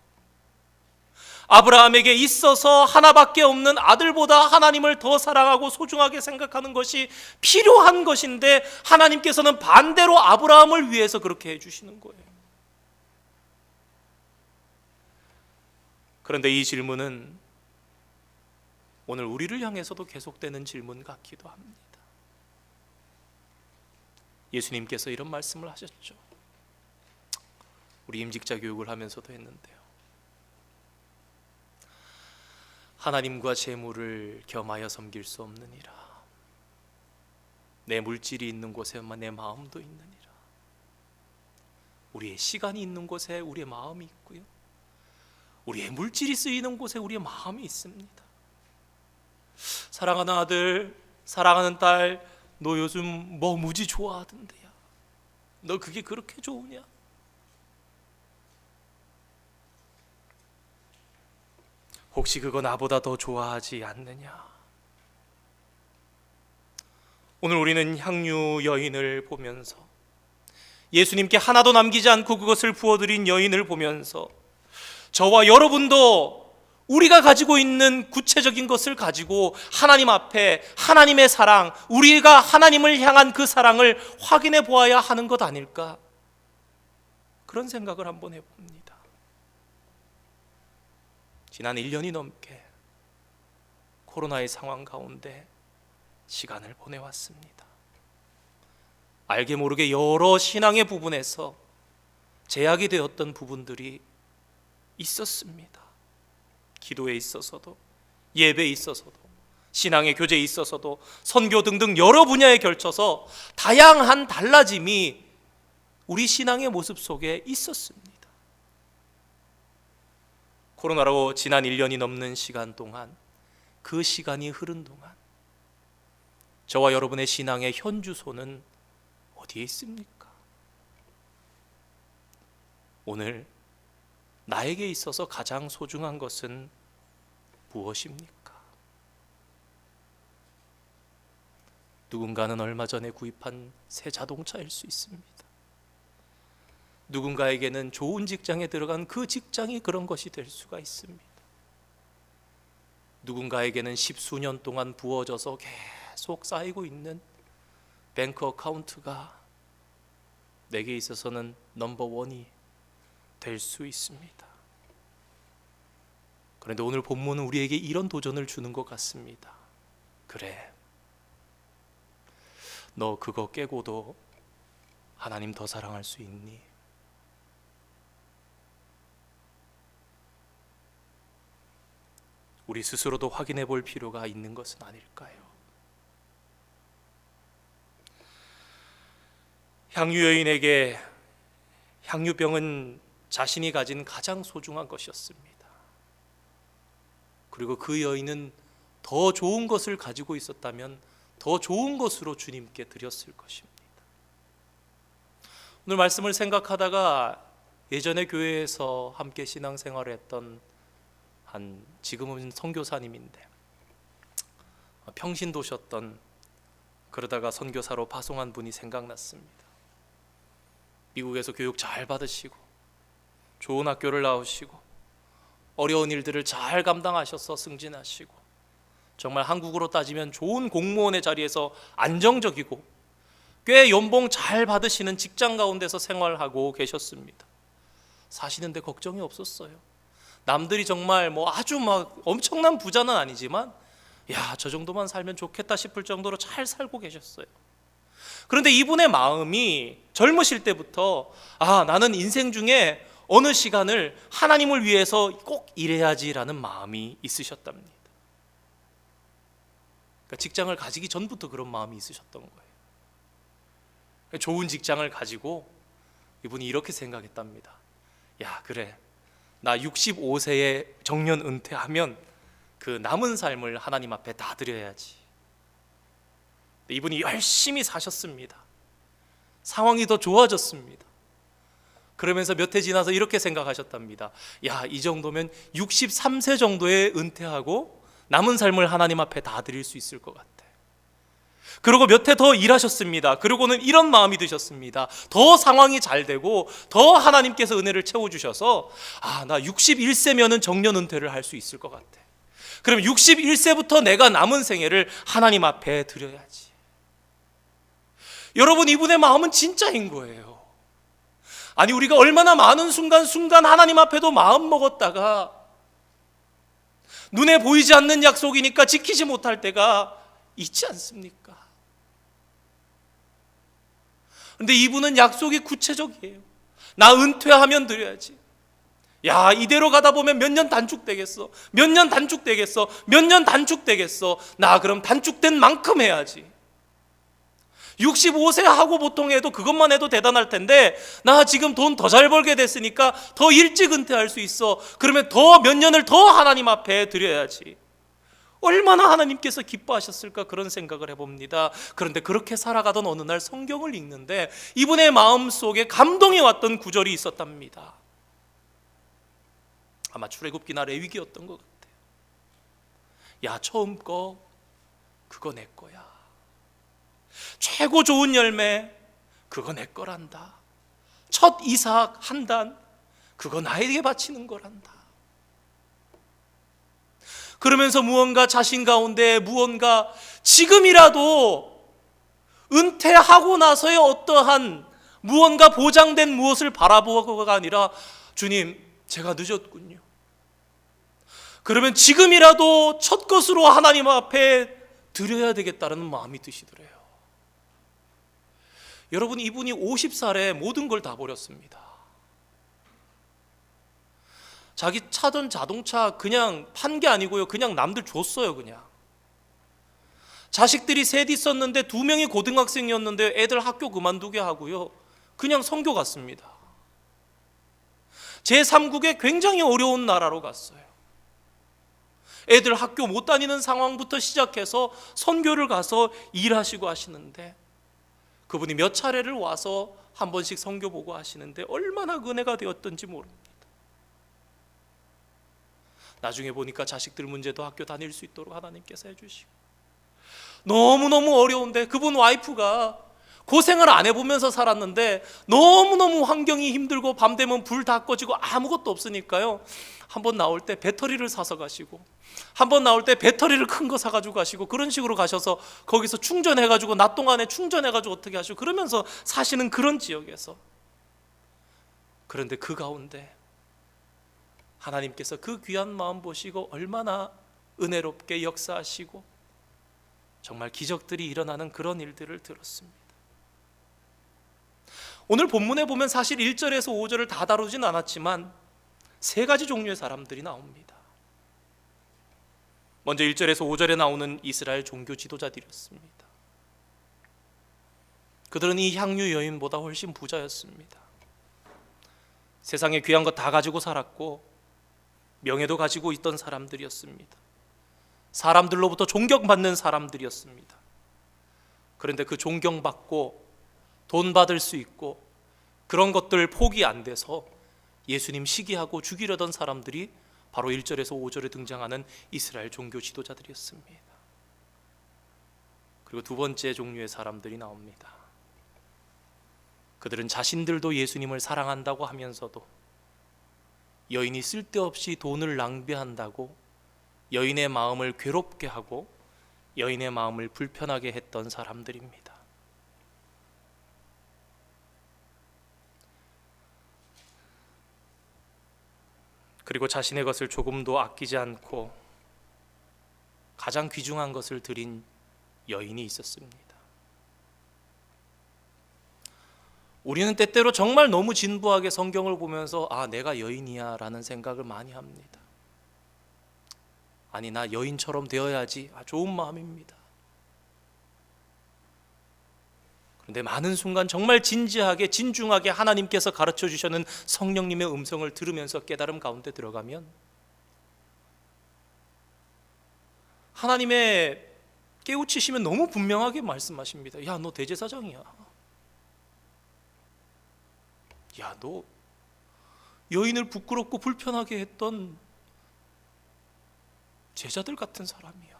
아브라함에게 있어서 하나밖에 없는 아들보다 하나님을 더 사랑하고 소중하게 생각하는 것이 필요한 것인데 하나님께서는 반대로 아브라함을 위해서 그렇게 해주시는 거예요. 그런데 이 질문은 오늘 우리를 향해서도 계속되는 질문 같기도 합니다. 예수님께서 이런 말씀을 하셨죠. 우리 임직자 교육을 하면서도 했는데요. 하나님과 재물을 겸하여 섬길 수 없느니라. 내 물질이 있는 곳에만 내 마음도 있느니라. 우리의 시간이 있는 곳에 우리의 마음이 있고요, 우리의 물질이 쓰이는 곳에 우리의 마음이 있습니다. 사랑하는 아들, 사랑하는 딸, 너 요즘 뭐 무지 좋아하던데야. 너 그게 그렇게 좋으냐? 혹시 그거 나보다 더 좋아하지 않느냐? 오늘 우리는 향유 여인을 보면서, 예수님께 하나도 남기지 않고 그것을 부어드린 여인을 보면서 저와 여러분도 우리가 가지고 있는 구체적인 것을 가지고 하나님 앞에 하나님의 사랑, 우리가 하나님을 향한 그 사랑을 확인해 보아야 하는 것 아닐까? 그런 생각을 한번 해봅니다. 지난 1년이 넘게 코로나의 상황 가운데 시간을 보내왔습니다. 알게 모르게 여러 신앙의 부분에서 제약이 되었던 부분들이 있었습니다. 기도에 있어서도, 예배에 있어서도, 신앙의 교제에 있어서도, 선교 등등 여러 분야에 걸쳐서 다양한 달라짐이 우리 신앙의 모습 속에 있었습니다. 코로나로 지난 1년이 넘는 시간 동안, 그 시간이 흐른 동안 저와 여러분의 신앙의 현주소는 어디에 있습니까? 오늘 나에게 있어서 가장 소중한 것은 무엇입니까? 누군가는 얼마 전에 구입한 새 자동차일 수 있습니다. 누군가에게는 좋은 직장에 들어간 그 직장이 그런 것이 될 수가 있습니다. 누군가에게는 십수년 동안 부어져서 계속 쌓이고 있는 뱅크 어카운트가 내게 있어서는 넘버원이 될 수 있습니다. 그런데 오늘 본문은 우리에게 이런 도전을 주는 것 같습니다. 그래, 너 그거 깨고도 하나님 더 사랑할 수 있니? 우리 스스로도 확인해 볼 필요가 있는 것은 아닐까요? 향유 여인에게 향유병은 자신이 가진 가장 소중한 것이었습니다. 그리고 그 여인은 더 좋은 것을 가지고 있었다면 더 좋은 것으로 주님께 드렸을 것입니다. 오늘 말씀을 생각하다가 예전에 교회에서 함께 신앙생활을 했던 지금은 선교사님인데 평신도셨던, 그러다가 선교사로 파송한 분이 생각났습니다. 미국에서 교육 잘 받으시고 좋은 학교를 나오시고 어려운 일들을 잘 감당하셔서 승진하시고 정말 한국으로 따지면 좋은 공무원의 자리에서 안정적이고 꽤 연봉 잘 받으시는 직장 가운데서 생활하고 계셨습니다. 사시는데 걱정이 없었어요. 남들이 정말 아주 엄청난 부자는 아니지만 야, 저 정도만 살면 좋겠다 싶을 정도로 잘 살고 계셨어요. 그런데 이분의 마음이 젊으실 때부터 나는 인생 중에 어느 시간을 하나님을 위해서 꼭 일해야지라는 마음이 있으셨답니다. 그러니까 직장을 가지기 전부터 그런 마음이 있으셨던 거예요. 좋은 직장을 가지고 이분이 이렇게 생각했답니다. 야, 그래, 나 65세에 정년 은퇴하면 그 남은 삶을 하나님 앞에 다 드려야지. 이분이 열심히 사셨습니다. 상황이 더 좋아졌습니다. 그러면서 몇 해 지나서 이렇게 생각하셨답니다. 야, 이 정도면 63세 정도에 은퇴하고 남은 삶을 하나님 앞에 다 드릴 수 있을 것 같아. 그리고 몇 해 더 일하셨습니다. 그리고는 이런 마음이 드셨습니다. 더 상황이 잘 되고 더 하나님께서 은혜를 채워주셔서 나 61세면은 정년 은퇴를 할 수 있을 것 같아. 그럼 61세부터 내가 남은 생애를 하나님 앞에 드려야지. 여러분, 이분의 마음은 진짜인 거예요. 아니, 우리가 얼마나 많은 순간순간 하나님 앞에도 마음 먹었다가 눈에 보이지 않는 약속이니까 지키지 못할 때가 있지 않습니까? 그런데 이분은 약속이 구체적이에요. 나 은퇴하면 드려야지. 야, 이대로 가다 보면 몇 년 단축되겠어. 몇 년 단축되겠어. 몇 년 단축되겠어. 나 그럼 단축된 만큼 해야지. 65세 하고 보통 해도 그것만 해도 대단할 텐데 나 지금 돈 더 잘 벌게 됐으니까 더 일찍 은퇴할 수 있어. 그러면 더 몇 년을 더 하나님 앞에 드려야지. 얼마나 하나님께서 기뻐하셨을까, 그런 생각을 해봅니다. 그런데 그렇게 살아가던 어느 날 성경을 읽는데 이분의 마음속에 감동이 왔던 구절이 있었답니다. 아마 출애굽기나 레위기였던 것 같아요. 야, 처음 거 그거 내 거야. 최고 좋은 열매 그거 내 거란다. 첫 이삭 한 단 그거 나에게 바치는 거란다. 그러면서 무언가 자신 가운데 무언가 지금이라도 은퇴하고 나서의 어떠한 무언가 보장된 무엇을 바라보고가 아니라 주님, 제가 늦었군요. 그러면 지금이라도 첫 것으로 하나님 앞에 드려야 되겠다는 마음이 드시더래요. 여러분, 이분이 50살에 모든 걸 다 버렸습니다. 자기 차던 자동차 그냥 판 게 아니고요, 그냥 남들 줬어요. 그냥 자식들이 셋 있었는데 2명이 고등학생이었는데 애들 학교 그만두게 하고요, 그냥 선교 갔습니다. 제3국에 굉장히 어려운 나라로 갔어요. 애들 학교 못 다니는 상황부터 시작해서 선교를 가서 일하시고 하시는데, 그분이 몇 차례를 와서 한 번씩 선교 보고 하시는데 얼마나 은혜가 되었던지 모릅니다. 나중에 보니까 자식들 문제도 학교 다닐 수 있도록 하나님께서 해주시고, 너무너무 어려운데 그분 와이프가 고생을 안 해보면서 살았는데 너무너무 환경이 힘들고 밤 되면 불 다 꺼지고 아무것도 없으니까요, 한번 나올 때 배터리를 사서 가시고, 한번 나올 때 배터리를 큰 거 사가지고 가시고, 그런 식으로 가셔서 거기서 충전해가지고 낮 동안에 충전해가지고 어떻게 하시고 그러면서 사시는 그런 지역에서, 그런데 그 가운데 하나님께서 그 귀한 마음 보시고 얼마나 은혜롭게 역사하시고 정말 기적들이 일어나는 그런 일들을 들었습니다. 오늘 본문에 보면 사실 1절에서 5절을 다 다루진 않았지만 3가지 종류의 사람들이 나옵니다. 먼저 1절에서 5절에 나오는 이스라엘 종교 지도자들이었습니다. 그들은 이 향유 여인보다 훨씬 부자였습니다. 세상에 귀한 것 다 가지고 살았고 명예도 가지고 있던 사람들이었습니다. 사람들로부터 존경받는 사람들이었습니다. 그런데 그 존경받고 돈 받을 수 있고 그런 것들 포기 안 돼서 예수님 시기하고 죽이려던 사람들이 바로 1절에서 5절에 등장하는 이스라엘 종교 지도자들이었습니다. 그리고 두 번째 종류의 사람들이 나옵니다. 그들은 자신들도 예수님을 사랑한다고 하면서도 여인이 쓸데없이 돈을 낭비한다고 여인의 마음을 괴롭게 하고 여인의 마음을 불편하게 했던 사람들입니다. 그리고 자신의 것을 조금도 아끼지 않고 가장 귀중한 것을 드린 여인이 있었습니다. 우리는 때때로 정말 너무 진부하게 성경을 보면서 내가 여인이야 라는 생각을 많이 합니다. 아니, 나 여인처럼 되어야지. 좋은 마음입니다. 그런데 많은 순간 정말 진지하게 진중하게 하나님께서 가르쳐 주시는 성령님의 음성을 들으면서 깨달음 가운데 들어가면 하나님의 깨우치시면 너무 분명하게 말씀하십니다. 야, 너 대제사장이야. 야, 너 여인을 부끄럽고 불편하게 했던 제자들 같은 사람이야.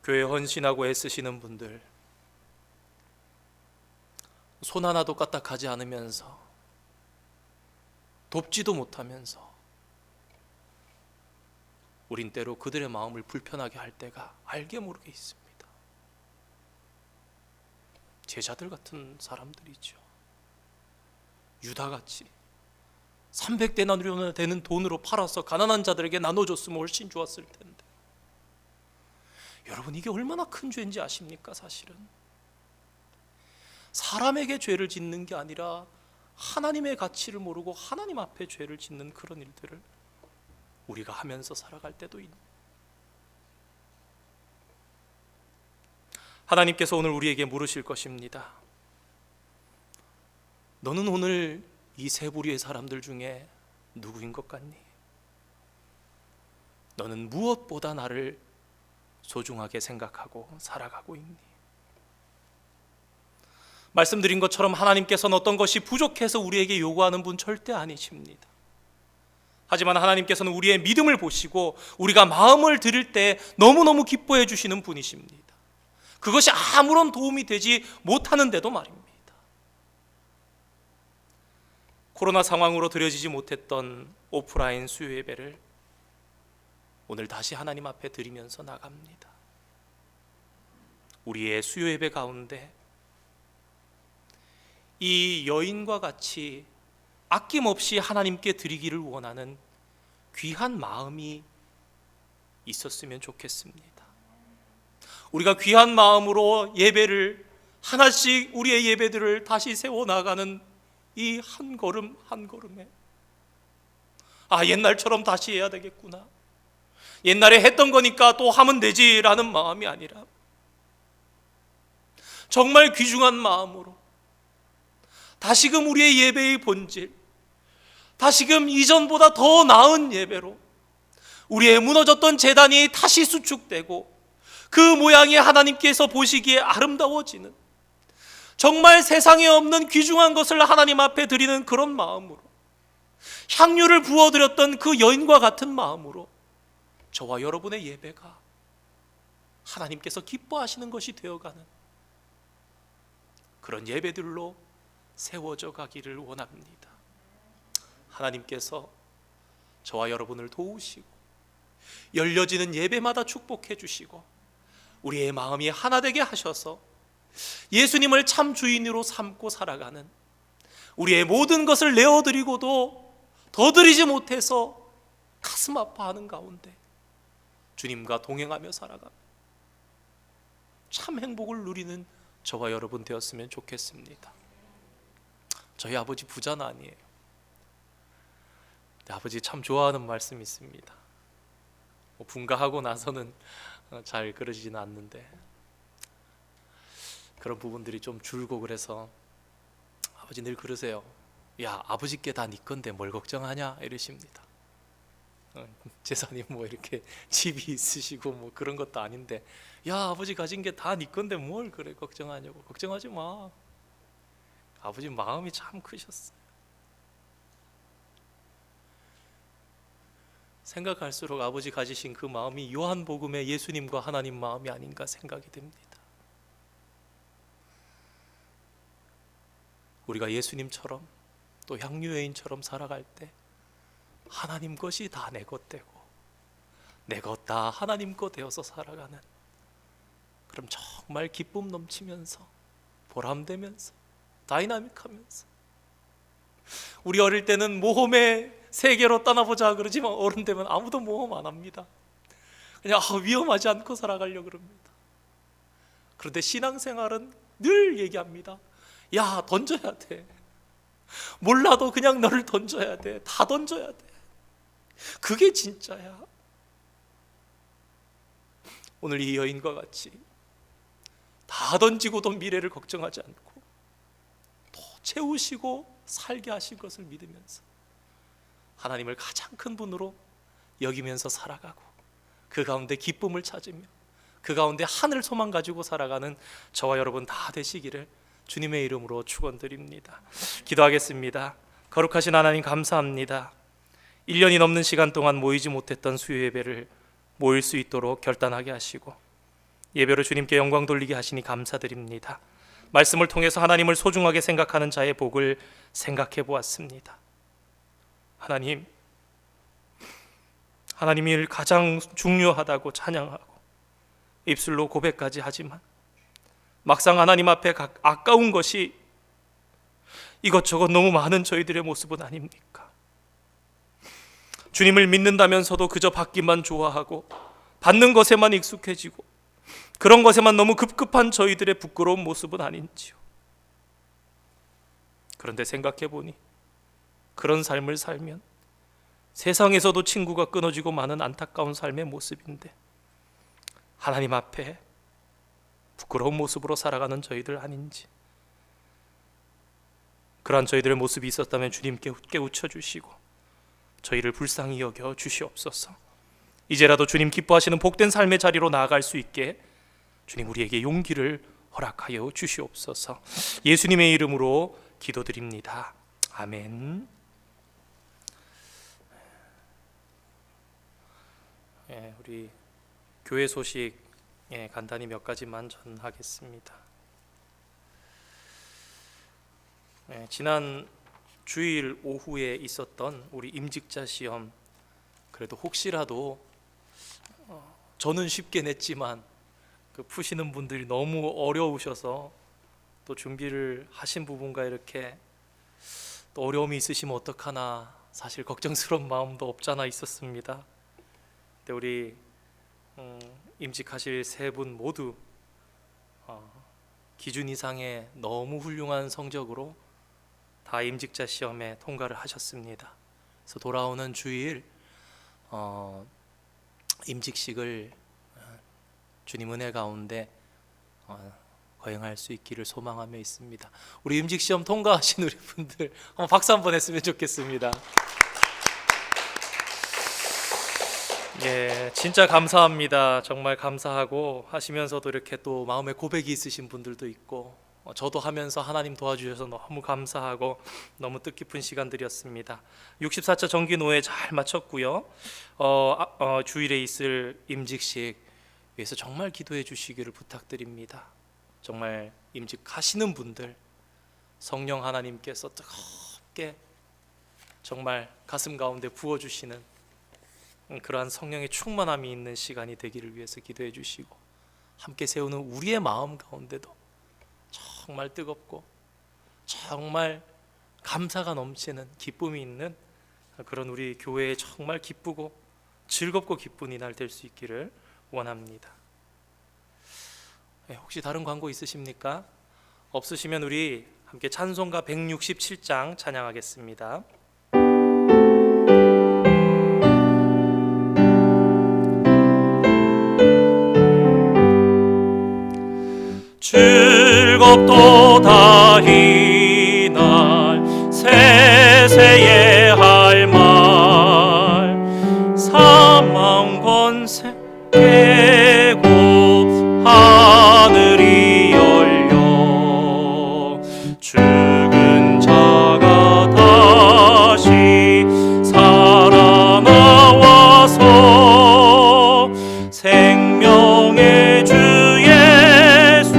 교회 헌신하고 애쓰시는 분들, 손 하나도 까딱하지 않으면서 돕지도 못하면서 우린 때로 그들의 마음을 불편하게 할 때가 알게 모르게 있습니다. 제자들 같은 사람들이죠. 유다같이 300데나리온이나 되는 돈으로 팔아서 가난한 자들에게 나눠줬으면 훨씬 좋았을 텐데, 여러분, 이게 얼마나 큰 죄인지 아십니까? 사실은 사람에게 죄를 짓는 게 아니라 하나님의 가치를 모르고 하나님 앞에 죄를 짓는 그런 일들을 우리가 하면서 살아갈 때도 있는, 하나님께서 오늘 우리에게 물으실 것입니다. 너는 오늘 이 세 부류의 사람들 중에 누구인 것 같니? 너는 무엇보다 나를 소중하게 생각하고 살아가고 있니? 말씀드린 것처럼 하나님께서는 어떤 것이 부족해서 우리에게 요구하는 분 절대 아니십니다. 하지만 하나님께서는 우리의 믿음을 보시고 우리가 마음을 드릴 때 너무너무 기뻐해 주시는 분이십니다. 그것이 아무런 도움이 되지 못하는데도 말입니다. 코로나 상황으로 드려지지 못했던 오프라인 수요 예배를 오늘 다시 하나님 앞에 드리면서 나갑니다. 우리의 수요 예배 가운데 이 여인과 같이 아낌없이 하나님께 드리기를 원하는 귀한 마음이 있었으면 좋겠습니다. 우리가 귀한 마음으로 예배를 하나씩 우리의 예배들을 다시 세워나가는 이 한 걸음 한 걸음에 옛날처럼 다시 해야 되겠구나, 옛날에 했던 거니까 또 하면 되지라는 마음이 아니라 정말 귀중한 마음으로 다시금 우리의 예배의 본질, 다시금 이전보다 더 나은 예배로 우리의 무너졌던 제단이 다시 수축되고 그 모양이 하나님께서 보시기에 아름다워지는, 정말 세상에 없는 귀중한 것을 하나님 앞에 드리는 그런 마음으로, 향유를 부어드렸던 그 여인과 같은 마음으로 저와 여러분의 예배가 하나님께서 기뻐하시는 것이 되어가는 그런 예배들로 세워져 가기를 원합니다. 하나님께서 저와 여러분을 도우시고 열려지는 예배마다 축복해 주시고 우리의 마음이 하나 되게 하셔서 예수님을 참 주인으로 삼고 살아가는, 우리의 모든 것을 내어드리고도 더 드리지 못해서 가슴 아파하는 가운데 주님과 동행하며 살아가며 참 행복을 누리는 저와 여러분 되었으면 좋겠습니다. 저희 아버지 부자는 아니에요. 아버지 참 좋아하는 말씀이 있습니다. 분가하고 나서는 잘 그러지는 않는데 그런 부분들이 좀 줄고, 그래서 아버지 늘 그러세요. 야, 아버지께 다 네 건데 뭘 걱정하냐 이러십니다. 재산이 뭐 이렇게 집이 있으시고 뭐 그런 것도 아닌데, 야, 아버지 가진 게 다 네 건데 뭘 그래 걱정하냐고. 걱정하지 마. 아버지 마음이 참 크셨어요. 생각할수록 아버지 가지신 그 마음이 요한복음의 예수님과 하나님 마음이 아닌가 생각이 됩니다. 우리가 예수님처럼 또 향유여인처럼 살아갈 때 하나님 것이 다 내 것 되고 내 것 다 하나님 것 되어서 살아가는, 그럼 정말 기쁨 넘치면서 보람되면서 다이나믹하면서, 우리 어릴 때는 모험의 세계로 떠나보자 그러지만 어른 되면 아무도 모험 안 합니다. 그냥 위험하지 않고 살아가려고 그럽니다. 그런데 신앙생활은 늘 얘기합니다. 야, 던져야 돼. 몰라도 그냥 너를 던져야 돼. 다 던져야 돼. 그게 진짜야. 오늘 이 여인과 같이 다 던지고도 미래를 걱정하지 않고 또 채우시고 살게 하실 것을 믿으면서 하나님을 가장 큰 분으로 여기면서 살아가고 그 가운데 기쁨을 찾으며 그 가운데 하늘 소망 가지고 살아가는 저와 여러분 다 되시기를 주님의 이름으로 축원드립니다. 기도하겠습니다. 거룩하신 하나님 감사합니다. 1년이 넘는 시간 동안 모이지 못했던 수요 예배를 모일 수 있도록 결단하게 하시고 예배로 주님께 영광 돌리게 하시니 감사드립니다. 말씀을 통해서 하나님을 소중하게 생각하는 자의 복을 생각해 보았습니다. 하나님이 가장 중요하다고 찬양하고 입술로 고백까지 하지만 막상 하나님 앞에 아까운 것이 이것저것 너무 많은 저희들의 모습은 아닙니까? 주님을 믿는다면서도 그저 받기만 좋아하고 받는 것에만 익숙해지고 그런 것에만 너무 급급한 저희들의 부끄러운 모습은 아닌지요. 그런데 생각해 보니 그런 삶을 살면 세상에서도 친구가 끊어지고 많은 안타까운 삶의 모습인데 하나님 앞에 부끄러운 모습으로 살아가는 저희들 아닌지, 그러한 저희들의 모습이 있었다면 주님께 깨우쳐 주시고 저희를 불쌍히 여겨 주시옵소서. 이제라도 주님 기뻐하시는 복된 삶의 자리로 나아갈 수 있게 주님 우리에게 용기를 허락하여 주시옵소서. 예수님의 이름으로 기도드립니다. 아멘. 우리 교회 소식 간단히 몇 가지만 전하겠습니다. 지난 주일 오후에 있었던 우리 임직자 시험, 그래도 혹시라도 저는 쉽게 냈지만 그 푸시는 분들이 너무 어려우셔서 또 준비를 하신 부분과 이렇게 또 어려움이 있으시면 어떡하나 사실 걱정스러운 마음도 없잖아 있었습니다. 근데 우리 임직하실 세 분 모두 기준 이상의 너무 훌륭한 성적으로 다 임직자 시험에 통과를 하셨습니다. 그래서 돌아오는 주일 임직식을 주님 은혜 가운데 거행할 수 있기를 소망하며 있습니다. 우리 임직시험 통과하신 우리 분들 한번 박수 한번 했으면 좋겠습니다. 예, 진짜 감사합니다. 정말 감사하고 하시면서도 이렇게 또 마음에 고백이 있으신 분들도 있고 저도 하면서 하나님 도와주셔서 너무 감사하고 너무 뜻깊은 시간들이었습니다. 64차 정기노회 잘 마쳤고요. 주일에 있을 임직식 위해서 정말 기도해 주시기를 부탁드립니다. 정말 임직하시는 분들 성령 하나님께서 뜨겁게 정말 가슴 가운데 부어주시는 그러한 성령의 충만함이 있는 시간이 되기를 위해서 기도해 주시고 함께 세우는 우리의 마음 가운데도 정말 뜨겁고 정말 감사가 넘치는 기쁨이 있는 그런 우리 교회에 정말 기쁘고 즐겁고 기쁜 이날 될 수 있기를 원합니다. 혹시 다른 광고 있으십니까? 없으시면 우리 함께 찬송가 167장 찬양하겠습니다. 즐겁도다 이날 세세의 할 말 사망 권세 깨고 하늘이 열려 죽은 자가 다시 살아나와서 생명의 주 예수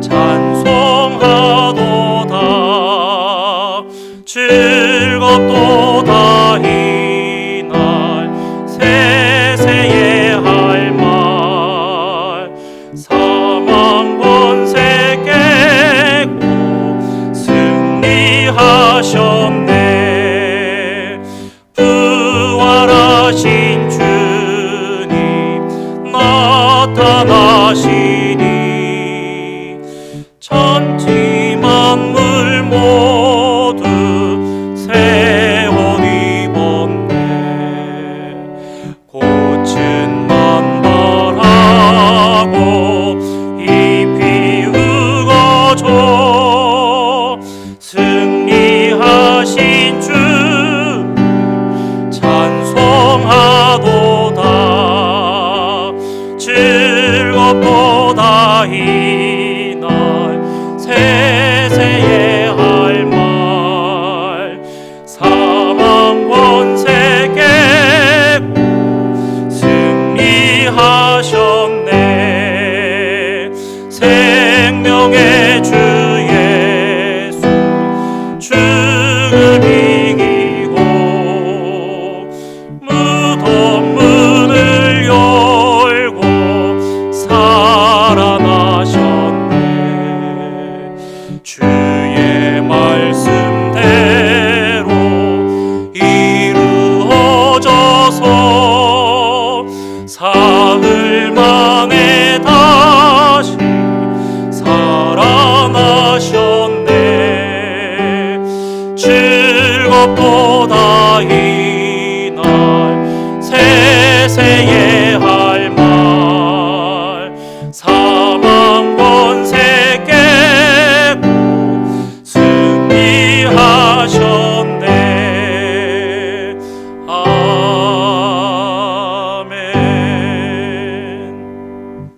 찬송하도다. 즐겁도다 이날 세세의 할 말 사망 권세 깨고 승리하셨네. 부활하신 주님 나타나시니 천지 만물 모두 새 옷 입었네. 꽃은 만발하고 잎이 우거져 승리하신 주 찬송하도다. 즐겁도다 이날 세세의 할 말 사망 권세 깨고 승리하셨네. 생명의 주 예수 죽을 이기고 무덤 문을 열고 살아나셨네. 주의 말씀대로 이루어져서 사흘 만에 다시 살아나셨네. 즐겁도다 이날 세세의 할 말 사망 권세 깨고 승리하셨네. 아멘.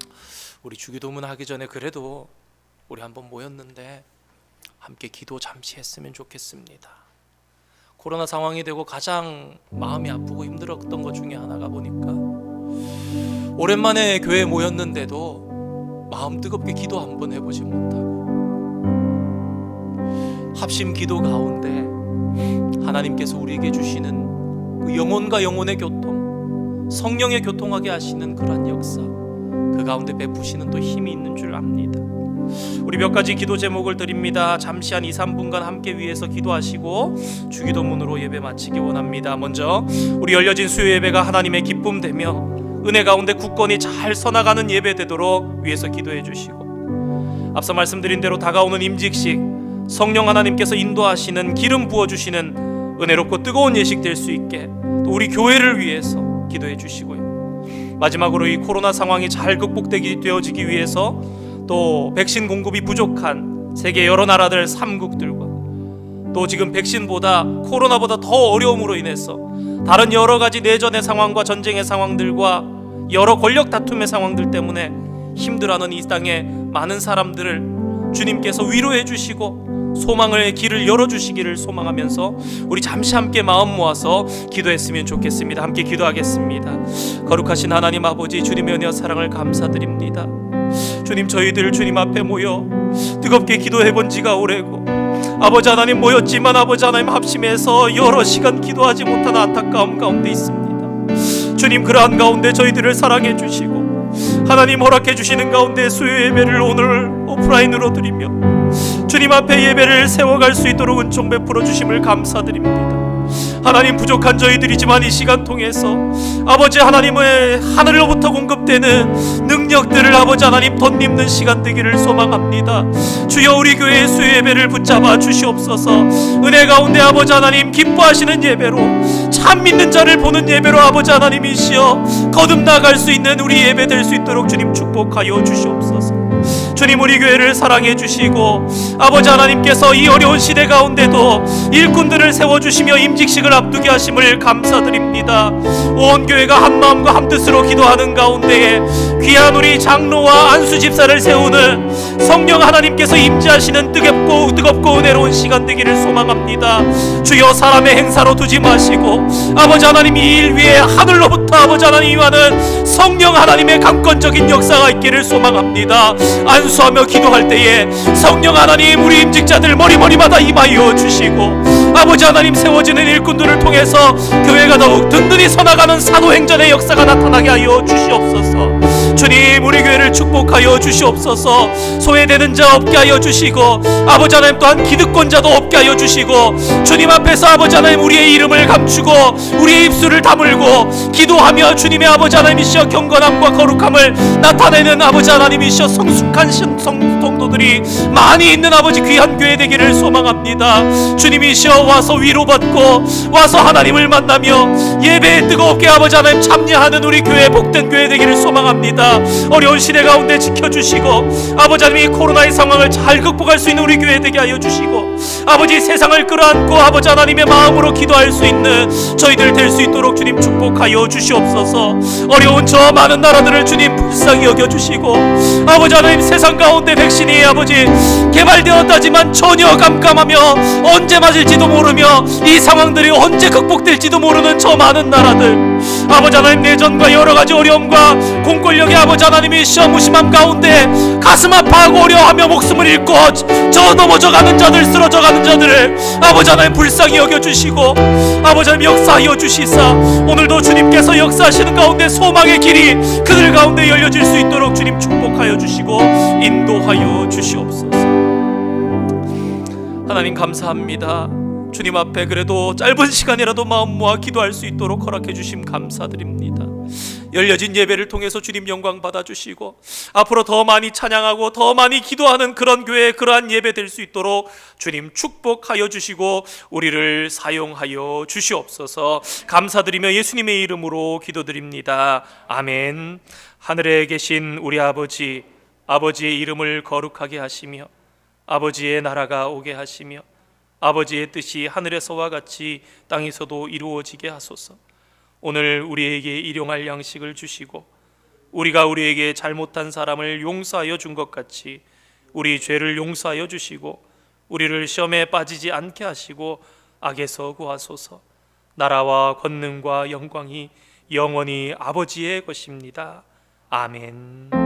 우리 주기도문 하기 전에 그래도 우리 한번 모였는데 함께 기도 잠시 했으면 좋겠습니다. 코로나 상황이 되고 가장 마음이 아프고 힘들었던 것 중에 하나가 보니까 오랜만에 교회에 모였는데도 마음 뜨겁게 기도 한번 해보지 못하고 합심 기도 가운데 하나님께서 우리에게 주시는 그 영혼과 영혼의 교통, 성령의 교통하게 하시는 그러한 역사, 그 가운데 베푸시는 또 힘이 있는 줄 압니다. 우리 몇 가지 기도 제목을 드립니다. 잠시 한 2-3분간 함께 위해서 기도하시고 주기도문으로 예배 마치기 원합니다. 먼저 우리 열려진 수요 예배가 하나님의 기쁨 되며 은혜 가운데 굳건히 잘 서나가는 예배 되도록 위해서 기도해 주시고, 앞서 말씀드린 대로 다가오는 임직식 성령 하나님께서 인도하시는 기름 부어주시는 은혜롭고 뜨거운 예식 될 수 있게 또 우리 교회를 위해서 기도해 주시고요. 마지막으로 이 코로나 상황이 잘 되어지기 위해서 또 백신 공급이 부족한 세계 여러 나라들 3국들과 또 지금 백신보다 코로나보다 더 어려움으로 인해서 다른 여러 가지 내전의 상황과 전쟁의 상황들과 여러 권력 다툼의 상황들 때문에 힘들어하는 이 땅의 많은 사람들을 주님께서 위로해 주시고 소망의 길을 열어주시기를 소망하면서 우리 잠시 함께 마음 모아서 기도했으면 좋겠습니다. 함께 기도하겠습니다. 거룩하신 하나님 아버지, 주님의 은혜와 사랑을 감사드립니다. 주님, 저희들 주님 앞에 모여 뜨겁게 기도해본 지가 오래고 아버지 하나님 모였지만 아버지 하나님 합심해서 여러 시간 기도하지 못하는 안타까움 가운데 있습니다. 주님, 그러한 가운데 저희들을 사랑해 주시고 하나님 허락해 주시는 가운데 수요 예배를 오늘 오프라인으로 드리며 주님 앞에 예배를 세워갈 수 있도록 은총 베풀어 주심을 감사드립니다. 하나님, 부족한 저희들이지만 이 시간 통해서 아버지 하나님의 하늘로부터 공급되는 능력들을 아버지 하나님 덧입는 시간 되기를 소망합니다. 주여, 우리 교회의 수요 예배를 붙잡아 주시옵소서. 은혜 가운데 아버지 하나님 기뻐하시는 예배로, 참 믿는 자를 보는 예배로 아버지 하나님이시여 거듭나갈 수 있는 우리 예배 될 수 있도록 주님 축복하여 주시옵소서. 주님, 우리 교회를 사랑해 주시고 아버지 하나님께서 이 어려운 시대 가운데도 일꾼들을 세워주시며 임직식을 앞두게 하심을 감사드립니다. 온 교회가 한마음과 한뜻으로 기도하는 가운데에 귀한 우리 장로와 안수 집사를 세우는 성령 하나님께서 임재하시는 뜨겁고 은혜로운 시간 되기를 소망합니다. 주여, 사람의 행사로 두지 마시고 아버지 하나님 이 일 위에 하늘로부터 아버지 하나님 임하는 성령 하나님의 강권적인 역사가 있기를 소망합니다. 안수하며 기도할 때에 성령 하나님 우리 임직자들 머리마다 임하여 주시고 아버지 하나님 세워지는 일꾼들을 통해서 교회가 더욱 든든히 서나가는 사도행전의 역사가 나타나게 하여 주시옵소서. 주님, 우리 교회를 축복하여 주시옵소서. 소외되는 자 없게 하여 주시고 아버지 하나님 또한 기득권자도 없게 하여 주시고 주님 앞에서 아버지 하나님 우리의 이름을 감추고 우리의 입술을 다물고 기도하며 주님의 아버지 하나님이시여 경건함과 거룩함을 나타내는 아버지 하나님이시여 성숙한 성도들이 많이 있는 아버지 귀한 교회 되기를 소망합니다. 주님이시여 와서 위로받고 와서 하나님을 만나며 예배에 뜨겁게 아버지 하나님 참여하는 우리 교회 복된 교회 되기를 소망합니다. 어려운 시대 가운데 지켜주시고 아버지 하나님 이 코로나의 상황을 잘 극복할 수 있는 우리 교회 되게 하여 주시고 아버지 세상을 끌어안고 아버지 하나님의 마음으로 기도할 수 있는 저희들 될 수 있도록 주님 축복하여 주시옵소서. 어려운 저 많은 나라들을 주님 불쌍히 여겨주시고 아버지 하나님 세상 가운데 백신이 아버지 개발되었다지만 전혀 깜깜하며 언제 맞을지도 모르며 이 상황들이 언제 극복될지도 모르는 저 많은 나라들 아버지 하나님 내전과 여러가지 어려움과 공권력의 아버지 하나님이 무심함 가운데 가슴 아파하고 어려워하며 목숨을 잃고 저 넘어져가는 자들 쓰러져가는 자들을 아버지 하나님 불쌍히 여겨주시고 아버지 하나님 역사하여 주시사 오늘도 주님께서 역사하시는 가운데 소망의 길이 그들 가운데 열려질 수 있도록 주님 축복하여 주시고 인도하여 주시옵소서. 하나님 감사합니다. 주님 앞에 그래도 짧은 시간이라도 마음 모아 기도할 수 있도록 허락해 주심 감사드립니다. 열려진 예배를 통해서 주님 영광 받아주시고 앞으로 더 많이 찬양하고 더 많이 기도하는 그런 교회 그러한 예배 될 수 있도록 주님 축복하여 주시고 우리를 사용하여 주시옵소서. 감사드리며 예수님의 이름으로 기도드립니다. 아멘. 하늘에 계신 우리 아버지, 아버지의 이름을 거룩하게 하시며 아버지의 나라가 오게 하시며 아버지의 뜻이 하늘에서와 같이 땅에서도 이루어지게 하소서. 오늘 우리에게 일용할 양식을 주시고 우리가 우리에게 잘못한 사람을 용서하여 준 것 같이 우리 죄를 용서하여 주시고 우리를 시험에 빠지지 않게 하시고 악에서 구하소서. 나라와 권능과 영광이 영원히 아버지의 것입니다. 아멘.